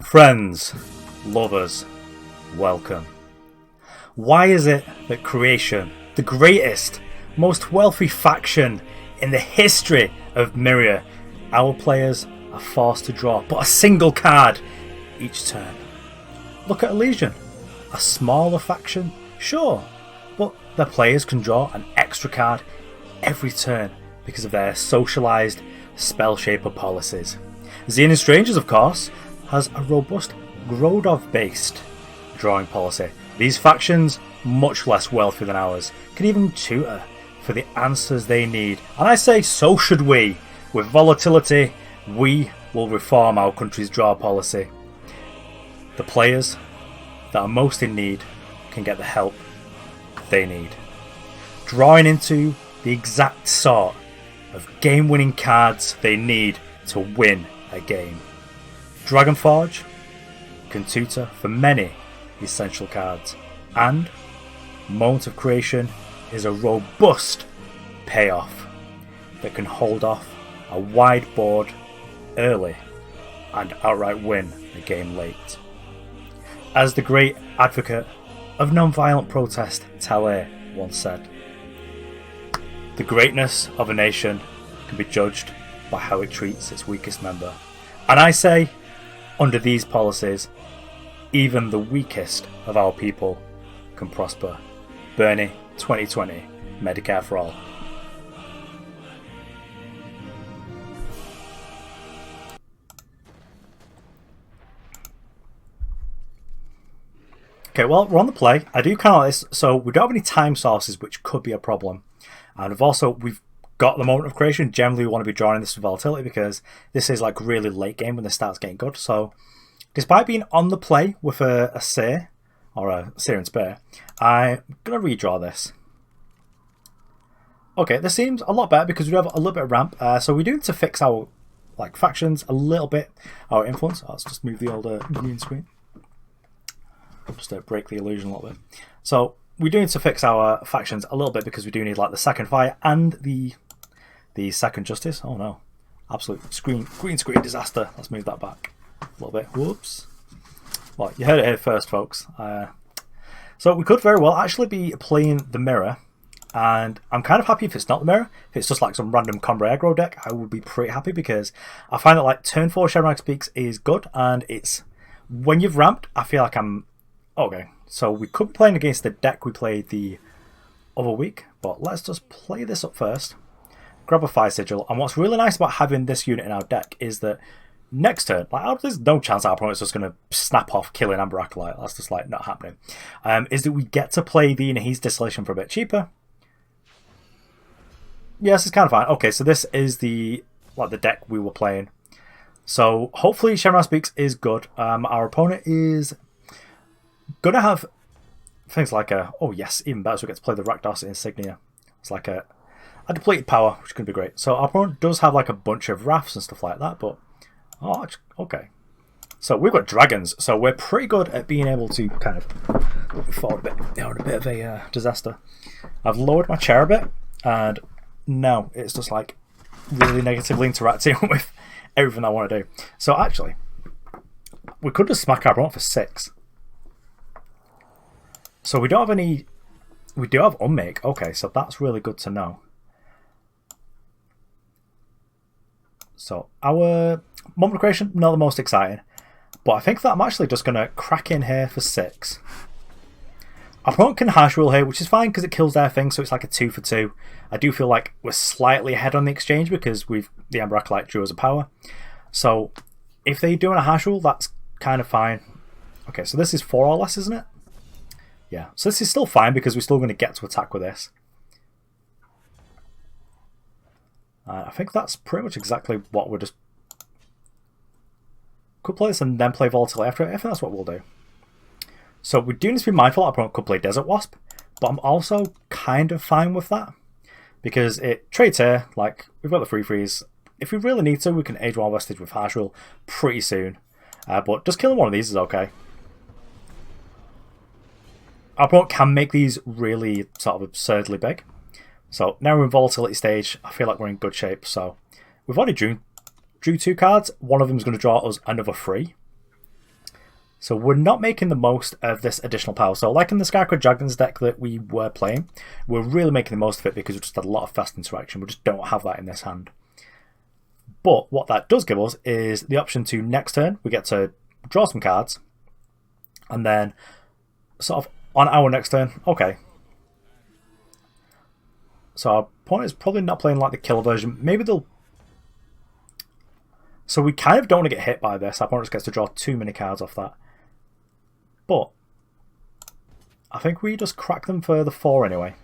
Friends, lovers, welcome. Why is it that Creation, the greatest, most wealthy faction in the history of Myria, our players are forced to draw but a single card each turn? Look at Elysian, a smaller faction, sure, but their players can draw an extra card every turn because of their socialised spell shaper policies. Xenon Strangers, of course, has a robust Grodov-based drawing policy. These factions, much less wealthy than ours, can even tutor for the answers they need. And I say, so should we. With Volatility, we will reform our country's draw policy. The players that are most in need can get the help they need. Drawing into the exact sort of game-winning cards they need to win a game. Dragonforge can tutor for many essential cards, and Moment of Creation is a robust payoff that can hold off a wide board early and outright win a game late. As the great advocate of non-violent protest Talay once said, the greatness of a nation can be judged by how it treats its weakest member. And I say, under these policies, even the weakest of our people can prosper. Bernie, 2020, Medicare for all. Okay, well, we're on the play. I do kind of like this. So we don't have any time sources, which could be a problem. And we've got the Moment of Creation. Generally, we want to be drawing this with Volatility because this is like really late game when the start's getting good. So, despite being on the play with a Sear, or a Sear and Spare, I'm going to redraw this. Okay, this seems a lot better because we have a little bit of ramp. So we do need to fix our factions a little bit, our influence. Let's just move the old green screen. Just to break the illusion a little bit. So we do need to fix our factions a little bit because we do need like the second fire and the second justice. Oh no, absolute green screen disaster. Let's move that back a little bit. Whoops. Well, you heard it here first, folks. So we could very well actually be playing the mirror, and I'm kind of happy if it's not the mirror. If it's just like some random Combre aggro deck, I would be pretty happy because I find that like turn 4 Shen-Ra Speaks is good, and it's when you've ramped, I feel like I'm okay. So we could be playing against the deck we played the other week, but let's just play this up first. Grab a Fire Sigil, and what's really nice about having this unit in our deck is that next turn, like there's no chance our opponent's just going to snap off killing Amber Acolyte. That's just like not happening. Is that we get to play the Nahid's Distillation for a bit cheaper. Yes, it's kind of fine. Okay, so this is the deck we were playing. So hopefully Shen-Ra Speaks is good. Our opponent is gonna have things like oh yes, even better, so we get to play the Rakdos Insignia. It's like a depleted power, which is gonna be great. So our opponent does have like a bunch of Wraths and stuff like that, but okay. So we've got dragons, so we're pretty good at being able to kind of fall a bit of a disaster. I've lowered my chair a bit, and now it's just like really negatively interacting with everything I want to do. So actually, we could just smack our opponent for 6. So we don't have any. We do have Unmake. Okay, so that's really good to know. So our Moment of Creation, not the most exciting, but I think that I'm actually just going to crack in here for 6. Our opponent can Hash Rule here, which is fine because it kills their thing, so it's like a 2 for 2. I do feel like we're slightly ahead on the exchange because the Amber Acolyte drew as a power. So if they're doing a Hash Rule, that's kind of fine. Okay, so this is 4 or less, isn't it? Yeah, so this is still fine because we're still going to get to attack with this. I think that's pretty much exactly what we're just... Could play this and then play Volatility after it. I think that's what we'll do. So we do need to be mindful our opponent could play Desert Wasp, but I'm also kind of fine with that because it trades here. Like, we've got the free freeze. If we really need to, we can Ageworn Vestige with Harsh Rule pretty soon. But just killing one of these is okay. Our opponent can make these really sort of absurdly big. So now we're in Volatility stage. I feel like we're in good shape. So we've already drew 2 cards. One of them is going to draw us another 3. So we're not making the most of this additional power. So like in the Scarecrow Dragons deck that we were playing, we're really making the most of it because we just had a lot of fast interaction. We just don't have that in this hand. But what that does give us is the option to next turn, we get to draw some cards. And then sort of on our next turn, okay. So our opponent is probably not playing like the killer version. Maybe they'll... So we kind of don't want to get hit by this. Our opponent just gets to draw too many cards off that. But I think we just crack them for the 4 anyway.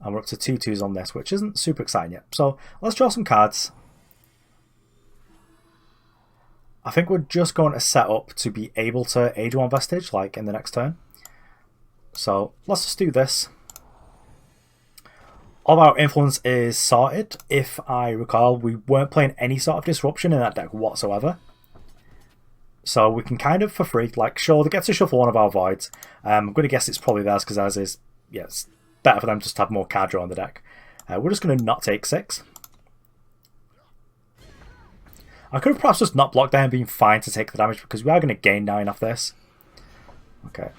And we're up to 2/2s on this, which isn't super exciting yet. So let's draw some cards. I think we're just going to set up to be able to Ageworn Vestige, like in the next turn. So let's just do this. All of our influence is sorted. If I recall, we weren't playing any sort of disruption in that deck whatsoever. So we can kind of, for free, like, sure, they get to shuffle one of our voids. I'm going to guess it's probably theirs because ours is, yeah, it's better for them just to have more card draw on the deck. We're just going to not take 6. I could have perhaps just not blocked there and been fine to take the damage because we are going to gain 9 off this. Okay.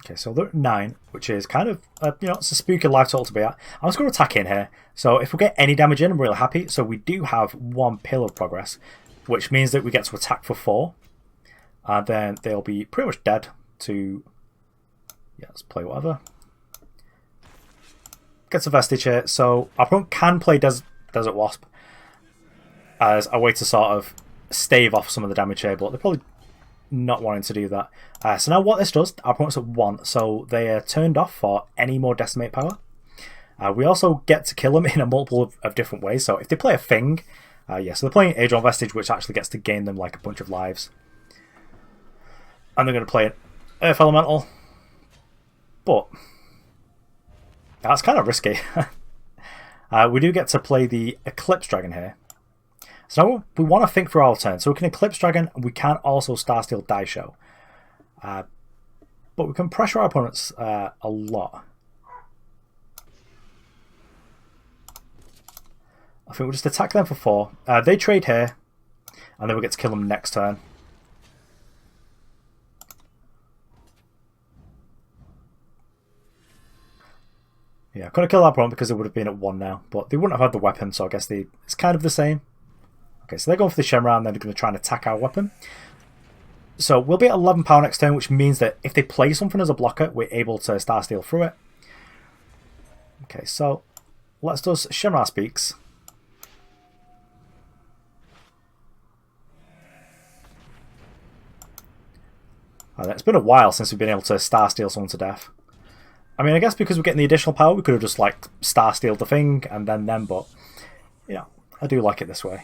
Okay, so they're at 9, which is kind of, you know, it's a spooky life total to be at. I'm just going to attack in here. So if we get any damage in, I'm really happy. So we do have 1 Pillar of Progress, which means that we get to attack for 4. And then they'll be pretty much dead to... Yeah, let's play whatever. Gets a Vestige here. So our opponent can play Desert Wasp as a way to sort of stave off some of the damage here, but they're probably not wanting to do that. So now what this does, our opponent's at 1, so they are turned off for any more Decimate power. We also get to kill them in a multiple of different ways. So if they play a Thing, yeah, so they're playing Ageworn Vestige, which actually gets to gain them like a bunch of lives. And they're going to play an Earth Elemental. But that's kind of risky. We do get to play the Eclipse Dragon here. So now we want to think for our turn. So we can Eclipse Dragon, and we can also Starsteel Daisho. But we can pressure our opponents a lot. I think we'll just attack them for 4. They trade here, and then we get to kill them next turn. Yeah, could have killed our opponent because it would have been at 1 now, but they wouldn't have had the weapon, so I guess it's kind of the same. Okay, so they're going for the Shen-Ra, and then they're going to try and attack our weapon. So we'll be at 11 power next turn, which means that if they play something as a blocker, we're able to Starsteel through it. Okay, so let's do Shen-Ra Speaks. It's been a while since we've been able to Starsteel someone to death. I mean, I guess because we're getting the additional power, we could have just, like, Starsteeled the thing and then them, but, yeah, I do like it this way.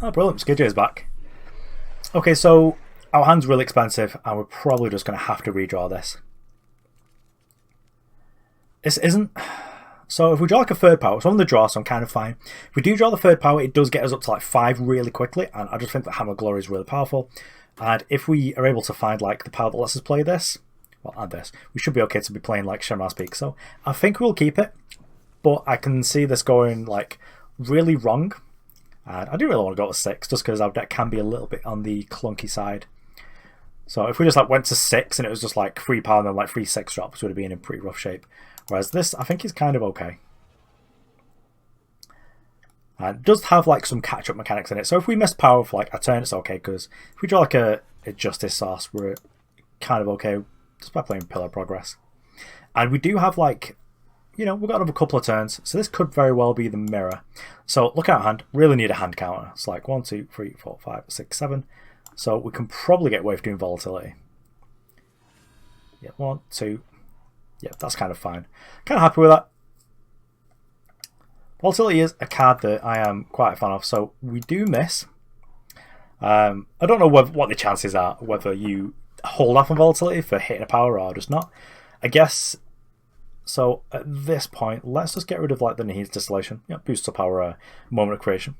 Oh, brilliant. Skidger is back. Okay, so our hand's really expensive, and we're probably just going to have to redraw this. This isn't... So if we draw like a 3rd power, it's on the draw, so I'm kind of fine. If we do draw the 3rd power, it does get us up to like 5 really quickly, and I just think that Hammer of Glory is really powerful. And if we are able to find like the power that lets us play this, well, and this, we should be okay to be playing like Shen-Ra Speak. So I think we'll keep it, but I can see this going like really wrong. And I do really want to go to 6, just because our deck can be a little bit on the clunky side. So if we just like went to 6 and it was just like 3 power and then like 3 6 drops, we'd have been in pretty rough shape. Whereas this, I think, is kind of okay. It does have like some catch-up mechanics in it. So if we miss power for like a turn, it's okay, because if we draw like a Justice Source, we're kind of okay just by playing Pillar Progress. And we do have like, you know, we've got another couple of turns, so this could very well be the mirror. So look at our hand, really need a hand counter. It's like 1, 2, 3, 4, 5, 6, 7. So we can probably get away with doing Volatility. Yeah, 1, 2. Yeah, that's kind of fine. Kind of happy with that. Volatility is a card that I am quite a fan of, so we do miss. I don't know what the chances are, whether you hold off on Volatility for hitting a power or just not. I guess, so at this point, let's just get rid of like the Nihil's Distillation. Yeah, boosts up our Moment of Creation.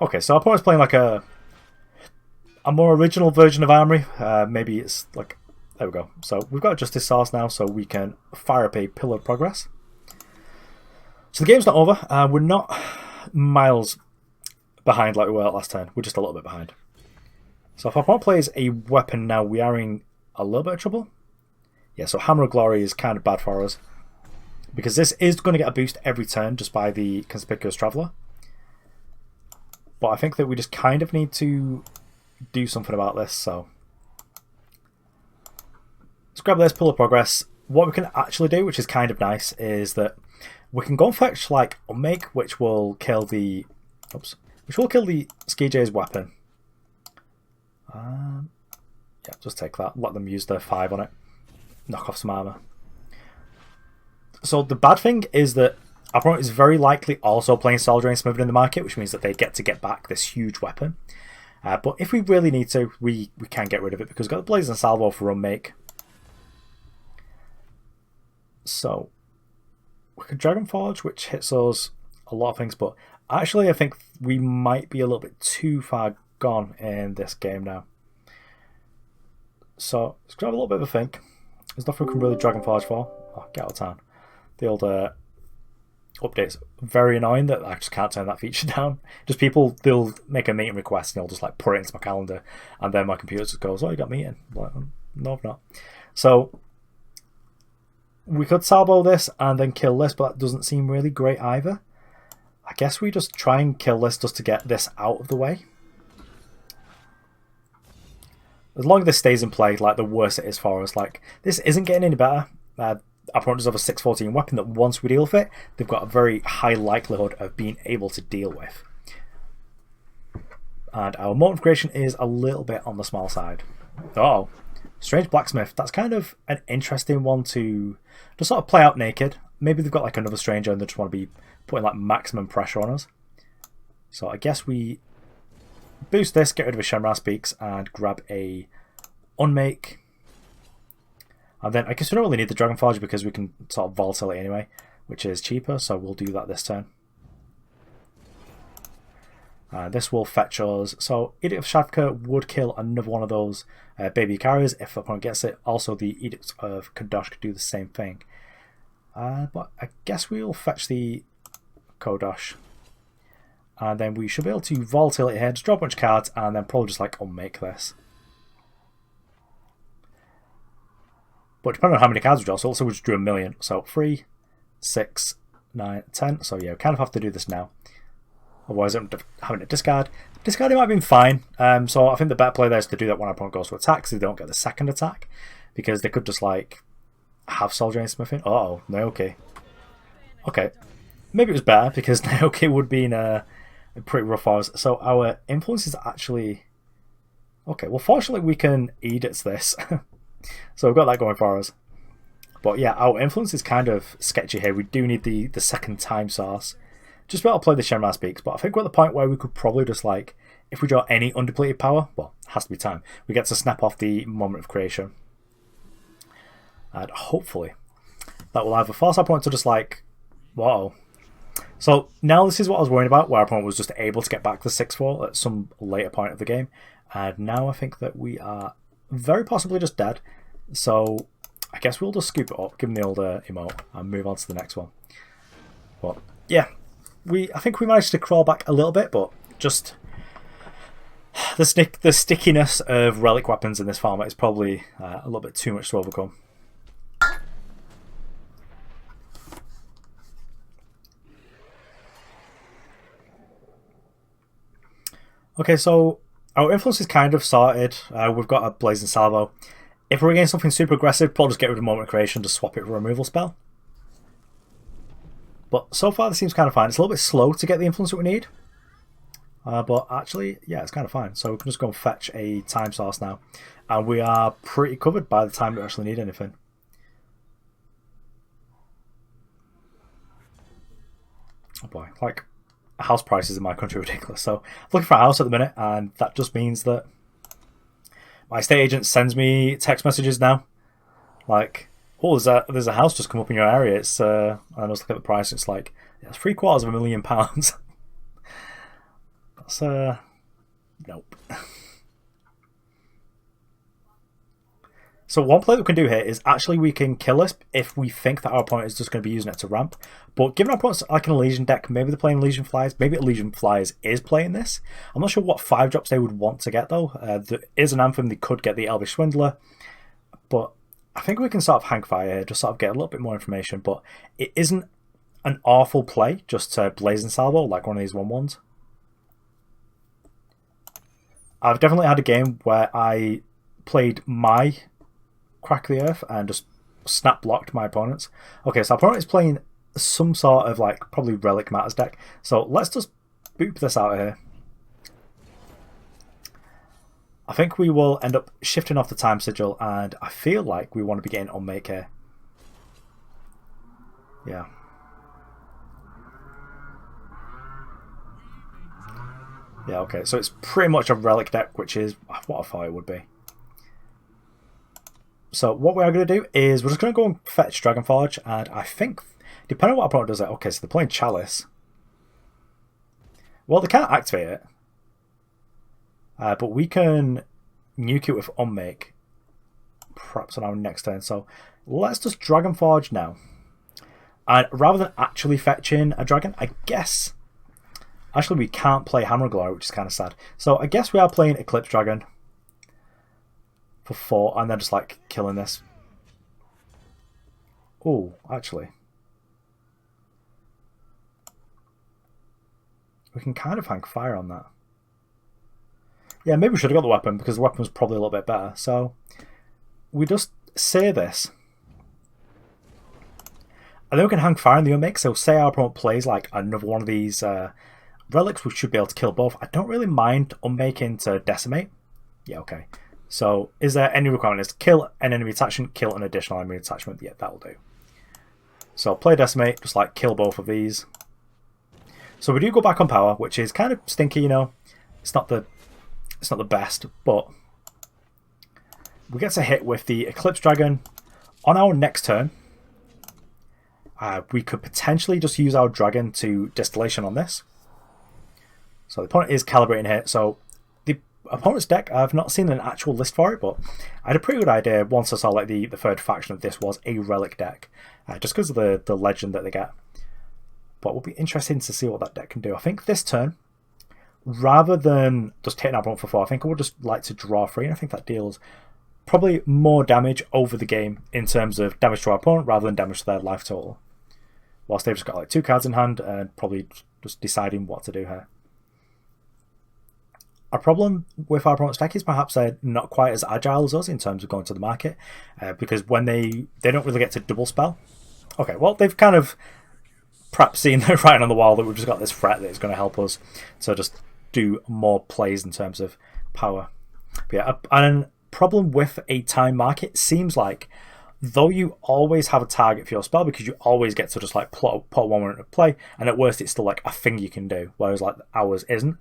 Okay, so our opponent's playing like a a more original version of Armory. Maybe it's like, there we go. So we've got a Justice Source now, so we can fire up a Pillar of Progress. So the game's not over. We're not miles behind like we were last turn. We're just a little bit behind. So if our opponent plays a weapon now, we are in a little bit of trouble. Yeah, so Hammer of Glory is kind of bad for us, because this is going to get a boost every turn just by the Conspicuous Traveller. But I think that we just kind of need to do something about this. So let's grab this Pillar of Progress. What we can actually do, which is kind of nice, is that we can go and fetch like Unmake, which will kill the CCG's weapon. Yeah, just take that. Let them use their 5 on it. Knock off some armor. So the bad thing is that our opponent is very likely also playing Soldrain Smithing in the market, which means that they get to get back this huge weapon. But if we really need to, we can get rid of it, because we've got the Blazing Salvo for Unmake. So we could Dragon Forge, which hits us a lot of things, but actually I think we might be a little bit too far gone in this game now. So let's grab a little bit of a think. There's nothing we can really Dragon Forge for. Oh, get out of town. The old update's very annoying that I just can't turn that feature down. Just people, they'll make a meeting request and they'll just like put it into my calendar, and then my computer just goes, oh, you got a meeting. I'm like, no, I've not. So we could salvo this and then kill this, but that doesn't seem really great either. I guess we just try and kill this just to get this out of the way. As long as this stays in play, like, the worse it is for us. Like, this isn't getting any better. Our opponent does have a 614 weapon that once we deal with it, they've got a very high likelihood of being able to deal with. And our Mote of Creation is a little bit on the small side. Oh, Strange Blacksmith. That's kind of an interesting one to just sort of play out naked. Maybe they've got like another stranger and they just want to be putting like maximum pressure on us. So I guess we boost this, get rid of a Shen-Ra Speaks, and grab a Unmake. And then I guess we don't really need the Dragon Forge because we can sort of Volatility anyway, which is cheaper, so we'll do that this turn. This will fetch us. So Edict of Shavka would kill another one of those baby carriers if the opponent gets it. Also the Edict of Kodosh could do the same thing. But I guess we'll fetch the Kodosh. And then we should be able to Volatility here, just draw a bunch of cards, and then probably just like Unmake this. But depending on how many cards we draw, so also we just drew 1,000,000. So 3, 6, 9, 10. So yeah, we kind of have to do this now. Otherwise I'm having to discard. Discarding might have been fine. So I think the better play there is to do that when our opponent goes to attack, so they don't get the second attack. Because they could just like have Soldrain Smithing. Oh, no, okay. Okay. Maybe it was better because Naoki would be in a pretty rough for us. So our influence is actually... Okay, well fortunately we can Edict this. So we've got that going for us. But yeah, our influence is kind of sketchy here. We do need the second time source. Just about to play the Shen-Ra Speaks, but I think we're at the point where we could probably just like, if we draw any undepleted power, well, it has to be time, we get to snap off the Moment of Creation. And hopefully that will either force our opponent to just like, whoa. So now this is what I was worried about, where our opponent was just able to get back the 6-4 at some later point of the game. And now I think that we are very possibly just dead. So I guess we'll just scoop it up, give them the old emote, and move on to the next one. But yeah, I think we managed to crawl back a little bit, but just the stickiness of relic weapons in this format is probably a little bit too much to overcome. Okay, so our influence is kind of sorted. We've got a Blazing Salvo. If we're against something super aggressive, we'll just get rid of Moment of Creation, just swap it for a removal spell. But so far this seems kind of fine. It's a little bit slow to get the influence that we need. But actually, yeah, it's kind of fine. So we can just go and fetch a time source now. And we are pretty covered by the time we actually need anything. Oh boy, like, house prices in my country are ridiculous. So I'm looking for a house at the minute, and that just means that my estate agent sends me text messages now. Like, oh, there's a house just come up in your area. It's and I just look at the price. It's like, yeah, it's £750,000. That's nope. So one play that we can do here is actually we can kill this if we think that our opponent is just going to be using it to ramp. But given our opponent's like an Elysian deck, maybe they're playing Elysian Flyers, maybe Elysian Flyers is playing this. I'm not sure what 5-drops they would want to get though. There is an Anthem, they could get the Elvish Swindler. But I think we can sort of hang fire here, just sort of get a little bit more information. But it isn't an awful play just to Blazing Salvo like one of these 1/1s. I've definitely had a game where I played my Crack the Earth and just snap blocked my opponents. Okay, so our opponent is playing some sort of like probably Relic Matters deck. So let's just boop this out of here. I think we will end up shifting off the Time Sigil, and I feel like we want to be getting Unmake here. Yeah. Yeah, okay, so it's pretty much a Relic deck, which is what I thought it would be. So what we are going to do is we're just going to go and fetch Dragonforge, and I think, depending on what our opponent does, okay, so they're playing Chalice. Well, they can't activate it, but we can nuke it with Unmake, perhaps on our next turn. So let's just Dragonforge now. And rather than actually fetching a dragon, I guess, actually we can't play Hammer of Glory, which is kind of sad. So I guess we are playing Eclipse Dragon for 4, and then just like killing this. Oh, actually, we can kind of hang fire on that. Yeah, maybe we should have got the weapon because the weapon was probably a little bit better. So we just say this, and then we can hang fire on the unmake. So say our opponent plays like another one of these relics, we should be able to kill both. I don't really mind unmaking to decimate. Yeah, okay. So, is there any requirement? Is kill an enemy attachment, kill an additional enemy attachment? Yeah, that'll do. So, play Decimate, just like kill both of these. So, we do go back on power, which is kind of stinky, you know. It's not the best, but we get to hit with the Eclipse Dragon on our next turn. We could potentially just use our dragon to Distillation on this. So, the opponent is calibrating here. So, opponent's deck, I've not seen an actual list for it, but I had a pretty good idea once I saw like the third faction of this was a relic deck, just because of the legend that they get. But it will be interesting to see what that deck can do. I think this turn, rather than just taking our opponent for 4, I think I would just like to draw 3, and I think that deals probably more damage over the game in terms of damage to our opponent rather than damage to their life total. Whilst they've just got like 2 cards in hand and probably just deciding what to do here. Our problem with our opponent's deck is perhaps they're not quite as agile as us in terms of going to the market, because when they don't really get to double spell. Okay, well, they've kind of perhaps seen the writing on the wall that we've just got this threat that is going to help us to just do more plays in terms of power. But yeah, and a problem with a time market seems like, though you always have a target for your spell because you always get to just like put one into play, and at worst it's still like a thing you can do, whereas like ours isn't.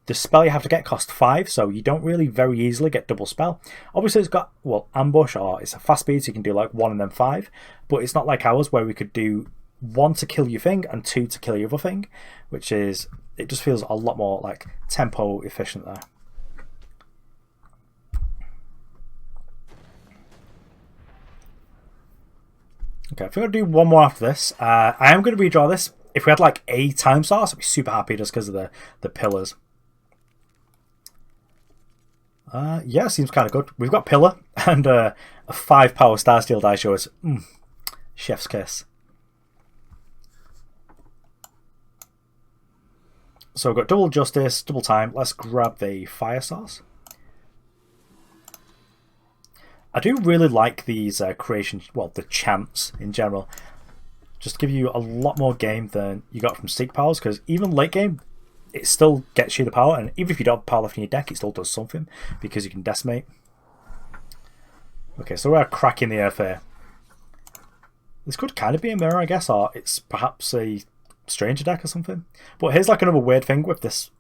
The spell you have to get costs 5, so you don't really very easily get double spell. Obviously, it's got, well, ambush, or it's a fast speed, so you can do like 1 and then 5. But it's not like ours, where we could do 1 to kill your thing and 2 to kill your other thing, which is, it just feels a lot more like tempo efficient there. Okay, I think I'll do one more after this. I am going to redraw this. If we had like a time source, I'd be super happy just because of the pillars. Yeah, seems kind of good. We've got Pillar and a 5-power Starsteel Daisho is chef's kiss. So we've got double justice, double time. Let's grab the fire source. I do really like these creation, well, the chants in general. Just give you a lot more game than you got from Seek powers, because even late game, it still gets you the power, and even if you don't have power left in your deck, it still does something because you can decimate. Okay, so we're cracking the earth here. This could kind of be a mirror, I guess, or it's perhaps a stranger deck or something. But here's like another weird thing with this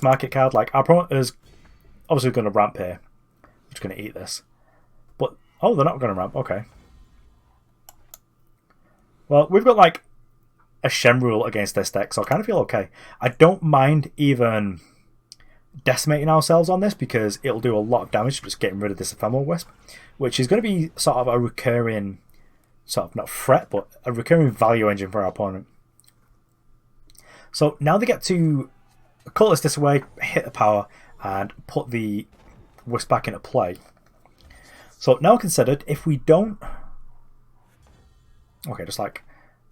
market card. Like, our opponent is obviously going to ramp here. I'm just going to eat this. But, oh, they're not going to ramp. Okay. Well, we've got like a Shen rule against this deck, so I kind of feel okay. I don't mind even decimating ourselves on this because it'll do a lot of damage just getting rid of this ephemeral wisp, which is going to be sort of a recurring, sort of not threat, but a recurring value engine for our opponent. So now they get to call this away, hit the power, and put the wisp back into play. So now considered, if we don't... Okay, just like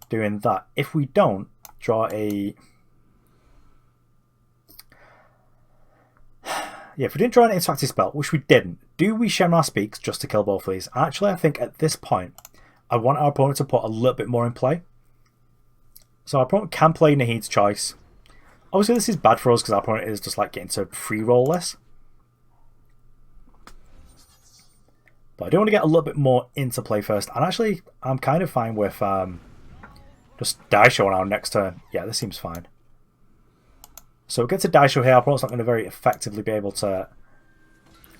doing that. If we don't draw a... Yeah, if we didn't draw an interactive spell, which we didn't, do we Shen-Ra Speaks just to kill both of these? Actually, I think at this point, I want our opponent to put a little bit more in play. So our opponent can play Nahid's Choice. Obviously, this is bad for us because our opponent is just like getting to free roll this. But I do want to get a little bit more into play first. And actually, I'm kind of fine with just Daisho on our next turn. Yeah, this seems fine. So we'll get to Daisho here. Our opponent's not going to very effectively be able to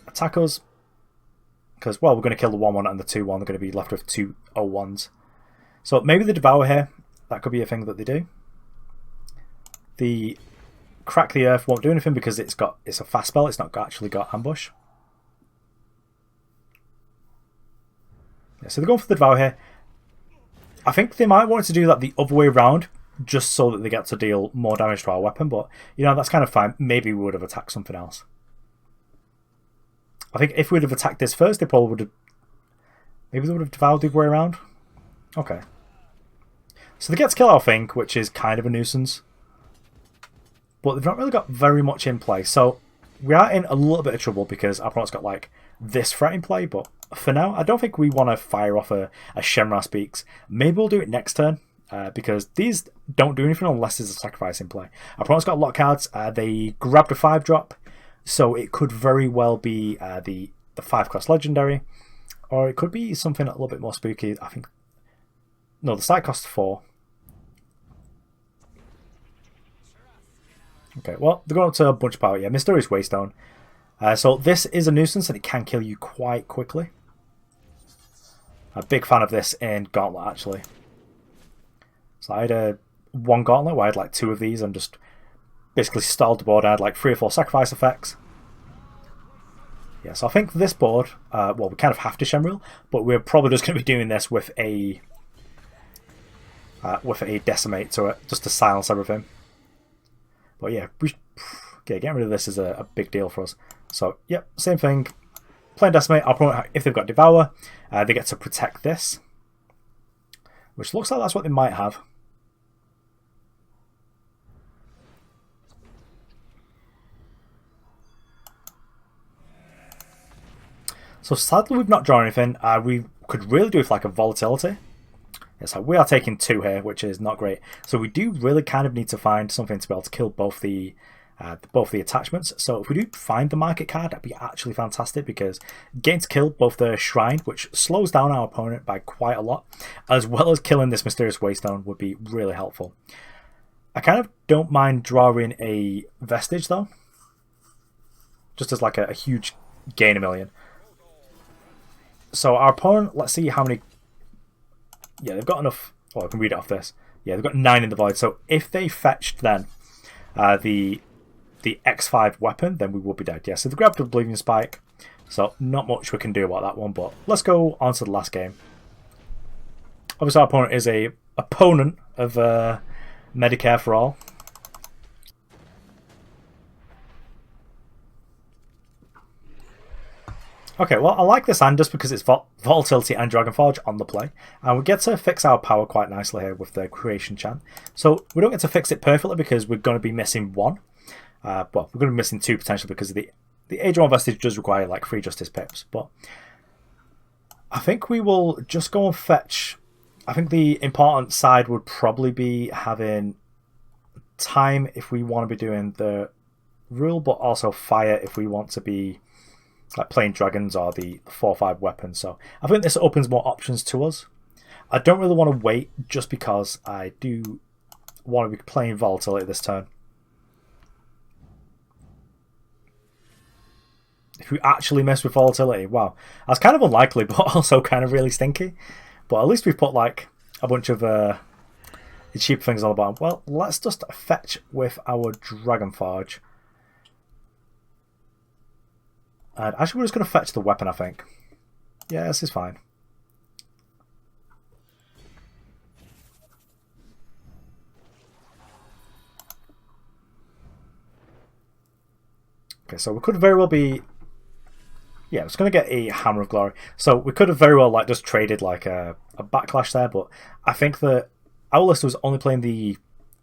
attack us. Because, well, we're going to kill the 1-1 and the 2-1. They're going to be left with 2 0-1s. So maybe the Devour here. That could be a thing that they do. The Crack the Earth won't do anything because it's a fast spell. It's not actually got Ambush. Yeah, so they're going for the Devour here. I think they might want to do that the other way around, just so that they get to deal more damage to our weapon. But, you know, that's kind of fine. Maybe we would have attacked something else. I think if we would have attacked this first, they probably would have... Maybe they would have devoured the other way around. Okay. So they get to kill our thing, which is kind of a nuisance. But they've not really got very much in play. So we are in a little bit of trouble because our opponent's got like this threat in play. But for now, I don't think we want to fire off a Shen-Ra Speaks. Maybe we'll do it next turn. Because these don't do anything unless there's a sacrifice in play. Our opponent's got a lot of cards. They grabbed a 5-drop. So it could very well be the 5-cost legendary. Or it could be something a little bit more spooky. I think... No, the site costs 4. Okay, well, they're going up to a bunch of power. Yeah, Mysterious Waystone. So this is a nuisance and it can kill you quite quickly. I'm a big fan of this in Gauntlet, actually. So I had one Gauntlet where I had like 2 of these and just basically stalled the board. I had like 3 or 4 sacrifice effects. Yeah, so I think this board, well, we kind of have to Shenril, but we're probably just going to be doing this with a Decimate to it, just to silence everything. But yeah, getting rid of this is a big deal for us. So, yep, same thing. Playing Decimate, our opponent, if they've got Devour, they get to protect this. Which looks like that's what they might have. So sadly we've not drawn anything. We could really do with like a Volatility. Yeah, so we are taking 2 here, which is not great. So we do really kind of need to find something to be able to kill both the attachments. So if we do find the market card, that'd be actually fantastic because getting to kill both the Shrine, which slows down our opponent by quite a lot, as well as killing this Mysterious Waystone would be really helpful. I kind of don't mind drawing a Vestige though, just as like a huge gain 1,000,000. So our opponent, let's see how many... Yeah, they've got enough... Oh, I can read it off this. Yeah, they've got 9 in the void. So if they fetched then the X5 weapon, then we would be dead. Yeah, so they grabbed the Oblivion Spike. So not much we can do about that one, but let's go on to the last game. Obviously our opponent is a opponent of Medicare for All. Okay, well, I like this hand just because it's Volatility and Dragonforge on the play. And we get to fix our power quite nicely here with the Creation Chant. So we don't get to fix it perfectly because we're going to be missing 1. Well, we're going to be missing 2 potentially because of the Ageworn Vestige does require like 3 Justice Pips. But I think we will just go and fetch... I think the important side would probably be having time if we want to be doing the rule, but also fire if we want to be... like playing dragons or the 4/5 weapons. So I think this opens more options to us. I don't really want to wait just because I do want to be playing Volatility this turn. If we actually mess with Volatility, wow. That's kind of unlikely, but also kind of really stinky. But at least we've put like a bunch of cheap things on the bottom. Well, let's just fetch with our Dragonforge. And actually we're just going to fetch the weapon, I think. Yeah, this is fine. Okay, so we could very well be... Yeah, it's going to get a Hammer of Glory. So we could have very well like just traded like a backlash there, but I think that our list was only playing the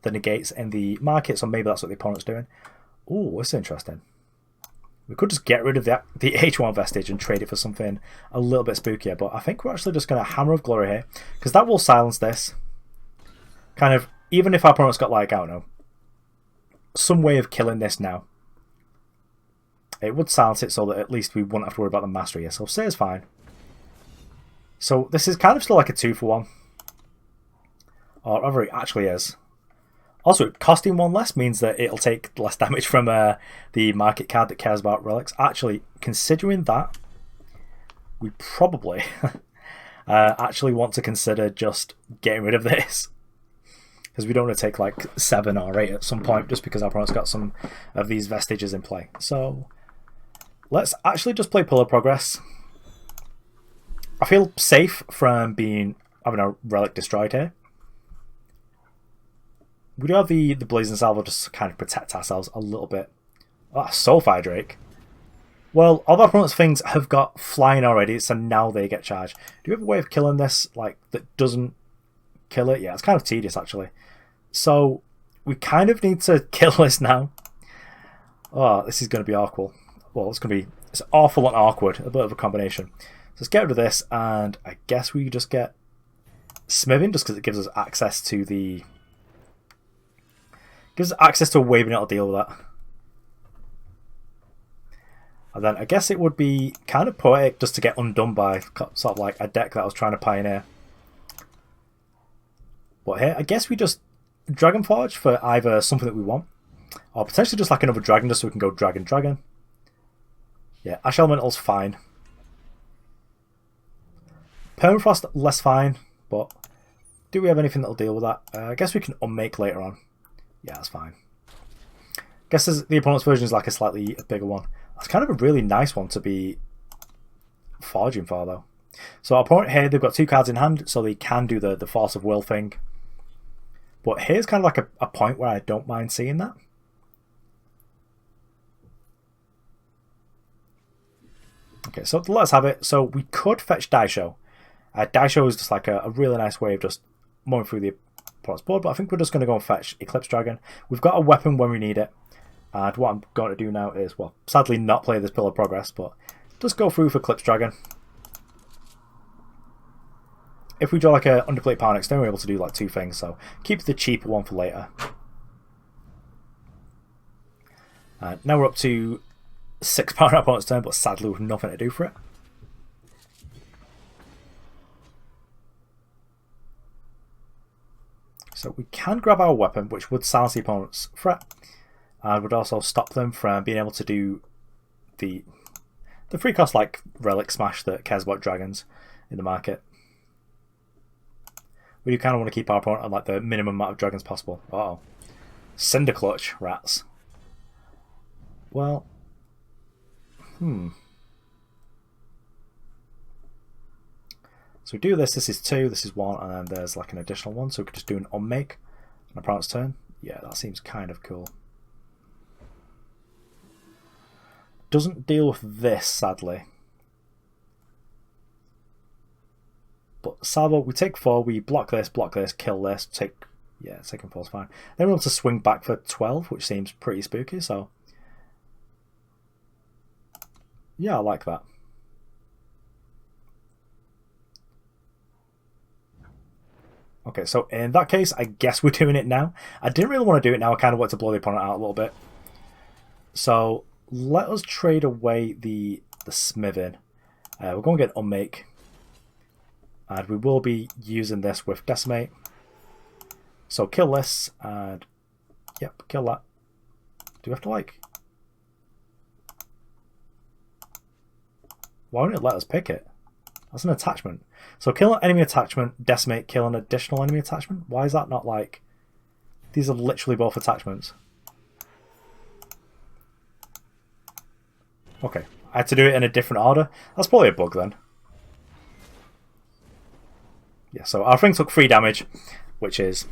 negates in the market, so maybe that's what the opponent's doing. Ooh, this is interesting. We could just get rid of the H1 Vestige and trade it for something a little bit spookier, but I think we're actually just going to Hammer of Glory here, because that will silence this. Kind of, even if our opponent's got like, I don't know, some way of killing this now, it would silence it so that at least we wouldn't have to worry about the mastery here. So Sear's fine. So this is kind of still like a 2-for-1. Or whatever it actually is. Also, costing 1 less means that it'll take less damage from the market card that cares about relics. Actually, considering that, we probably actually want to consider just getting rid of this. Because we don't want to take like 7 or 8 at some point just because our opponent's got some of these vestiges in play. So let's actually just play Pillar Progress. I feel safe from having a relic destroyed here. We do have the Blazing Salvo just to kind of protect ourselves a little bit. Oh, Soulfire Drake. Well, all of our opponent's things have got flying already, so now they get charged. Do we have a way of killing this like that doesn't kill it? Yeah, it's kind of tedious actually. So we kind of need to kill this now. Oh, this is going to be awkward. Well, it's awful and awkward, a bit of a combination. So let's get rid of this, and I guess we just get Smithing just because it gives us access to the... Gives us access to a way being able to deal with that. And then I guess it would be kind of poetic just to get undone by sort of like a deck that I was trying to pioneer. But here, I guess we just Dragonforge for either something that we want, or potentially just like another dragon just so we can go dragon. Yeah, Ash Elemental's fine. Permafrost, less fine, but do we have anything that'll deal with that? I guess we can unmake later on. Yeah, that's fine. Guess the opponent's version is like a slightly bigger one. That's kind of a really nice one to be forging for, though. So our opponent here, they've got 2 cards in hand, so they can do the Force of Will thing. But here's kind of like a point where I don't mind seeing that. Okay, so let's have it. So we could fetch Daisho. Daisho is just like a really nice way of just moving through the opponent's board, but I think we're just going to go and fetch Eclipse Dragon. We've got a weapon when we need it. And what I'm going to do now is, well, sadly not play this Pillar of Progress, but just go through for Eclipse Dragon. If we draw like a Underplate Power next turn, we're able to do like 2 things, so keep the cheaper one for later. Now we're up to 6 power on our opponent's turn, but sadly with nothing to do for it. So we can grab our weapon, which would silence the opponent's threat, and would also stop them from being able to do the free cost like Relic Smash that cares about dragons in the market. We do kind of want to keep our opponent on like the minimum amount of dragons possible. Uh-oh. Cinder Clutch, rats. Well, So we do this, this is 2, this is 1, and then there's like an additional one, so we could just do an unmake on opponent's turn. Yeah, that seems kind of cool. Doesn't deal with this, sadly. But Salvo, we take 4, we block this, kill this, take 4 is fine. Then we're able to swing back for 12, which seems pretty spooky, so yeah, I like that. Okay, so in that case, I guess we're doing it now. I didn't really want to do it now, I kind of wanted to blow the opponent out a little bit. So let us trade away the smithing. We're going to get an unmake. And we will be using this with Decimate. So kill this, and yep, kill that. Do we have to like... Why won't it let us pick it? That's an attachment. So kill an enemy attachment, Decimate, kill an additional enemy attachment? Why is that not like... These are literally both attachments. Okay, I had to do it in a different order. That's probably a bug then. Yeah, so our thing took 3 damage, which is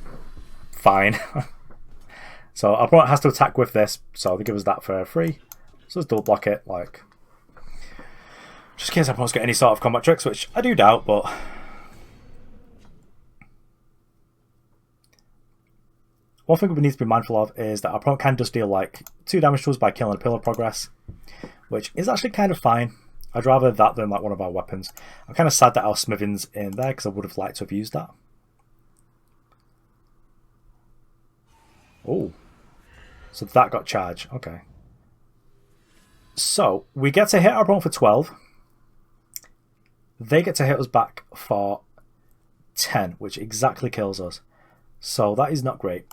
fine. So our opponent has to attack with this, so they give us that for free. So let's double block it, like, just in case our opponent's got any sort of combat tricks, which I do doubt, but one thing we need to be mindful of is that our opponent can just deal like 2 damage to us by killing a Pillar of Progress, which is actually kind of fine. I'd rather that than like one of our weapons. I'm kind of sad that our smithing's in there because I would have liked to have used that. Oh, so that got charged. Okay. So we get to hit our opponent for 12. They get to hit us back for 10, which exactly kills us. So that is not great.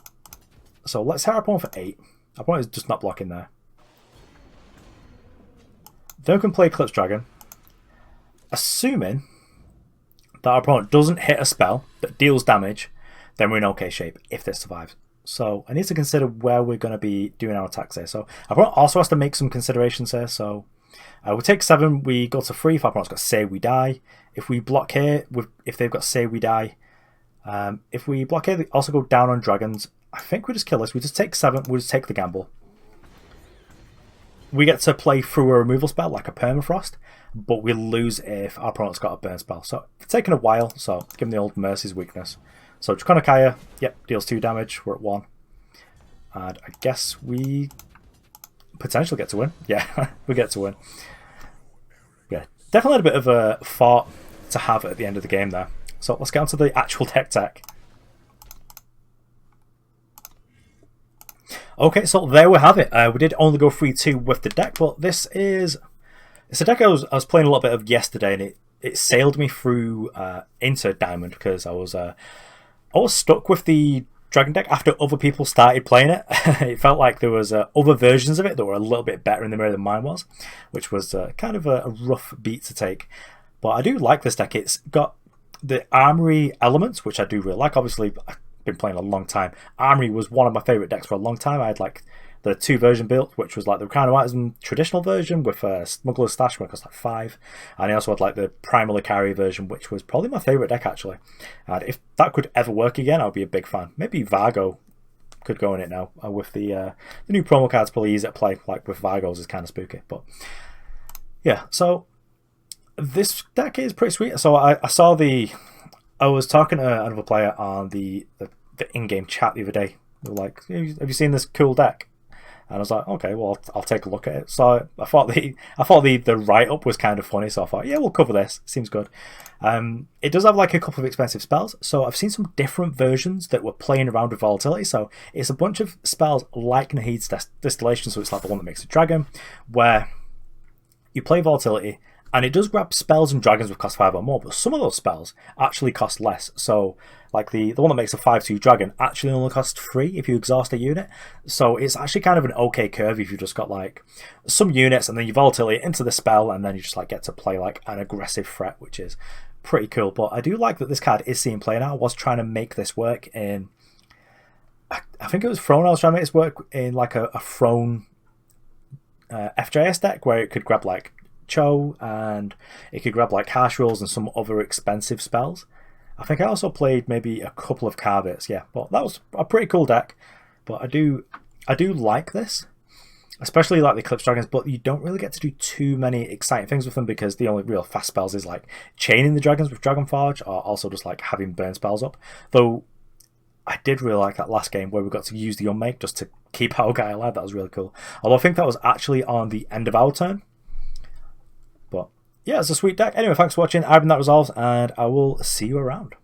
So let's hit our opponent for 8. Our opponent is just not blocking there. Then we can play Eclipse Dragon, assuming that our opponent doesn't hit a spell that deals damage, then we're in okay shape if this survives. So I need to consider where we're going to be doing our attacks here. So our opponent also has to make some considerations here. So we take 7, we go to 3. If our opponent's got Say, we die. If we block here, if they've got Say, we die. If we block here, they also go down on dragons. I think we just kill this. We just take 7, we just take the gamble. We get to play through a removal spell like a Permafrost, but we lose if our opponent's got a burn spell. So it's taken a while, so give them the old Mercy's weakness. So Draconicaya, yep, deals 2 damage, we're at 1. And I guess we potentially get to win. Yeah, we get to win. Yeah, definitely had a bit of a thought to have at the end of the game there. So let's get on to the actual deck tech. Okay, so there we have it. We did only go 3-2 with the deck, but it's a deck I was playing a little bit of yesterday, and it sailed me through into Diamond because I was stuck with the Dragon deck after other people started playing it. It felt like there was other versions of it that were a little bit better in the mirror than mine was, which was kind of a rough beat to take. But I do like this deck. It's got the armory elements, which I do really like. Obviously, I've been playing a long time. Armory was one of my favourite decks for a long time. I had like the 2 version built, which was like the Rakano traditional version with Smuggler's Stash, which cost like 5. And I also had like the Primal Ikari version, which was probably my favourite deck actually. And if that could ever work again, I'd be a big fan. Maybe Vargo could go in it now. With the new promo cards probably easy to play, like with Vargos is kind of spooky. But yeah, so this deck is pretty sweet. So I was talking to another player on the in-game chat the other day. They were like, have you seen this cool deck? And I was like, okay, well, I'll take a look at it. So I thought the write-up was kind of funny, so I thought, yeah, we'll cover this. Seems good. It does have like a couple of expensive spells. So I've seen some different versions that were playing around with Volatility. So it's a bunch of spells like Nahid's Distillation, so it's like the one that makes a dragon, where you play Volatility, and it does grab spells and dragons with cost 5 or more, but some of those spells actually cost less. So like the one that makes a 5/2 dragon actually only costs 3 if you exhaust a unit. So it's actually kind of an okay curve if you've just got like some units and then you Volatility into the spell, and then you just like get to play like an aggressive threat, which is pretty cool. But I do like that this card is seeing play now. I was trying to make this work in, I think it was Throne. I was trying to make this work in like a Throne FJS deck where it could grab like Cho, and it could grab like Harsh Rolls and some other expensive spells. I think I also played maybe a couple of Carvets, yeah, but that was a pretty cool deck. But I do like this, especially like the Eclipse Dragons, but you don't really get to do too many exciting things with them because the only real fast spells is like chaining the dragons with Dragonforge, or also just like having burn spells up. Though I did really like that last game where we got to use the Unmake just to keep our guy alive. That was really cool. Although I think that was actually on the end of our turn. But yeah, it's a sweet deck. Anyway, thanks for watching. I've been That Resolves, and I will see you around.